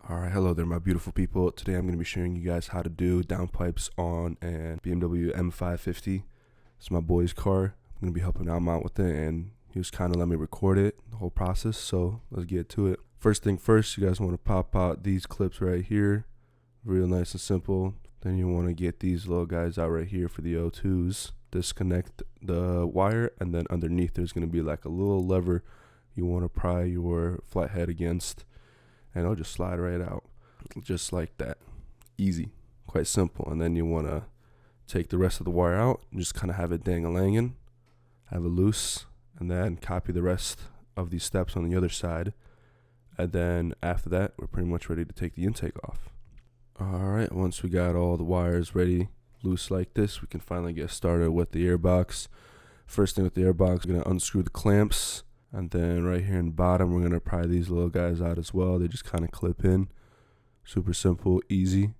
Alright, hello there my beautiful people. Today I'm going to be showing you guys how to do downpipes on a BMW M550. It's my boy's car. I'm going to be helping him out with it, and he was kind of letting me record it, the whole process, so let's get to it. First thing first, you guys want to pop out these clips right here. Real nice and simple. Then you want to get these little guys out right here for the O2s. Disconnect the wire, and then underneath there's going to be like a little lever you want to pry your flathead against, and it'll just slide right out just like that. Easy, quite simple. And then you want to take the rest of the wire out and just kind of have it dang-a-langin', have it loose, and then copy the rest of these steps on the other side. And then after that, we're pretty much ready to take the intake off. Alright, once we got all the wires ready, loose like this, we can finally get started with the airbox. First thing with the airbox, we're going to unscrew the clamps. And then right here in the bottom, we're going to pry these little guys out as well. They just kind of clip in. Super simple, easy.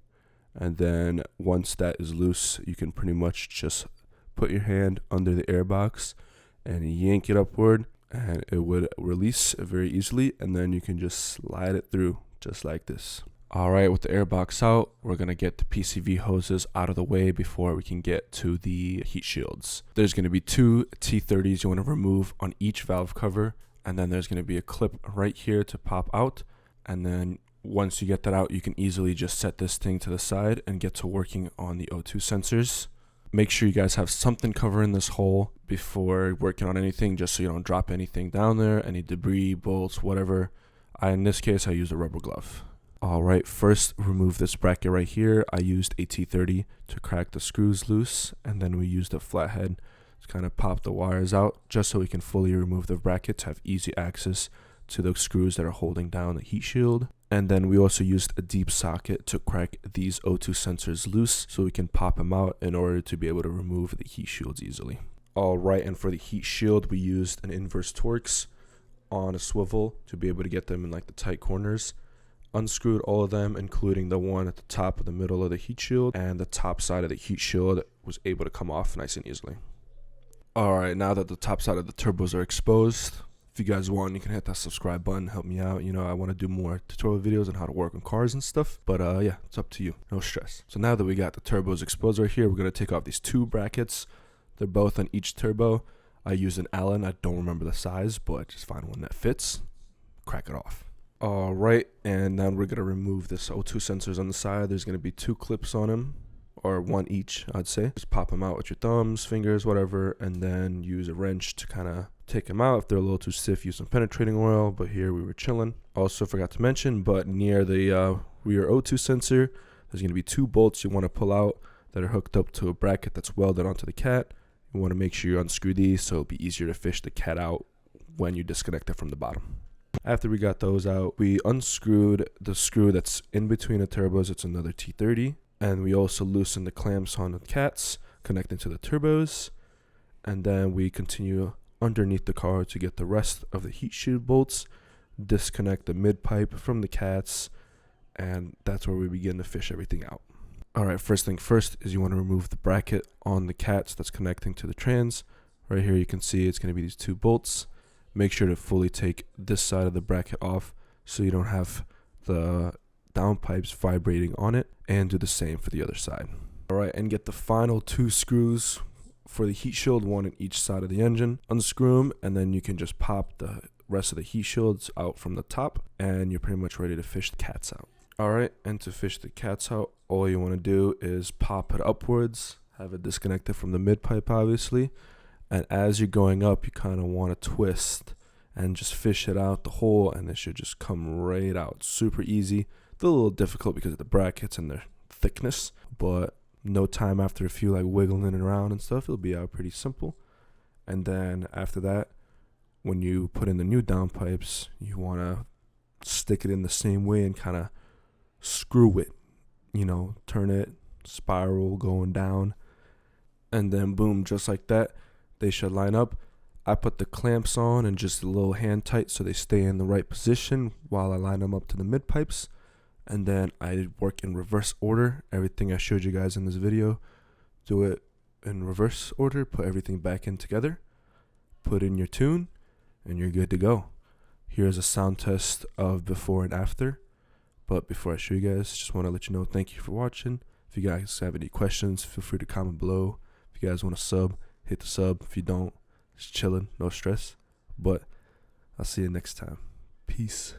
And then once that is loose, you can pretty much just put your hand under the airbox and yank it upward, and it would release very easily. And then you can just slide it through just like this. Alright, with the airbox out, we're going to get the PCV hoses out of the way before we can get to the heat shields. There's going to be two T30s you want to remove on each valve cover, and then there's going to be a clip right here to pop out. And then once you get that out, you can easily just set this thing to the side and get to working on the O2 sensors. Make sure you guys have something covering this hole before working on anything, just so you don't drop anything down there, any debris, bolts, whatever. In this case, I use a rubber glove. Alright, first remove this bracket right here. I used a T30 to crack the screws loose, and then we used a flathead to kind of pop the wires out, just so we can fully remove the bracket to have easy access to the screws that are holding down the heat shield. And then we also used a deep socket to crack these O2 sensors loose, so we can pop them out in order to be able to remove the heat shields easily. Alright, and for the heat shield, we used an inverse Torx on a swivel to be able to get them in like the tight corners. Unscrewed all of them, including the one at the top of the middle of the heat shield, and the top side of the heat shield was able to come off nice and easily. Alright, now that the top side of the turbos are exposed, if you guys want, you can hit that subscribe button, help me out. You know, I want to do more tutorial videos on how to work on cars and stuff, but yeah, it's up to you, no stress. So now that we got the turbos exposed right here, we're going to take off these two brackets. They're both on each turbo. I used an Allen, I don't remember the size, but just find one that fits, crack it off. Alright, and then we're going to remove this O2 sensors on the side. There's going to be two clips on them, or one each, I'd say. Just pop them out with your thumbs, fingers, whatever, and then use a wrench to kind of take them out. If they're a little too stiff, use some penetrating oil, but here we were chilling. Also forgot to mention, but near the rear O2 sensor, there's going to be two bolts you want to pull out that are hooked up to a bracket that's welded onto the cat. You want to make sure you unscrew these so it'll be easier to fish the cat out when you disconnect it from the bottom. After we got those out, we unscrewed the screw that's in between the turbos. It's another T30. And we also loosened the clamps on the cats connecting to the turbos. And then we continue underneath the car to get the rest of the heat shield bolts, disconnect the mid pipe from the cats, and that's where we begin to fish everything out. Alright, first thing first is you want to remove the bracket on the cats that's connecting to the trans. Right here you can see it's going to be these two bolts. Make sure to fully take this side of the bracket off so you don't have the downpipes vibrating on it, and do the same for the other side. Alright, and get the final two screws for the heat shield, one in each side of the engine. Unscrew them, and then you can just pop the rest of the heat shields out from the top, and you're pretty much ready to fish the cats out. Alright, and to fish the cats out, all you want to do is pop it upwards, have it disconnected from the mid pipe obviously. And as you're going up, you kind of want to twist and just fish it out the hole, and it should just come right out. Super easy. It's a little difficult because of the brackets and their thickness, but no time after a few like wiggling it around and stuff, it'll be out pretty simple. And then after that, when you put in the new downpipes, you want to stick it in the same way and kind of screw it, you know, turn it, spiral going down, and then boom, just like that. They should line up. I put the clamps on and just a little hand tight so they stay in the right position while I line them up to the mid pipes. And then I work in reverse order. Everything I showed you guys in this video, do it in reverse order. Put everything back in together. Put in your tune, and you're good to go. Here's a sound test of before and after. But before I show you guys, just want to let you know, thank you for watching. If you guys have any questions, feel free to comment below. If you guys want to sub, hit the sub. If you don't, just chilling, no stress. But I'll see you next time. Peace.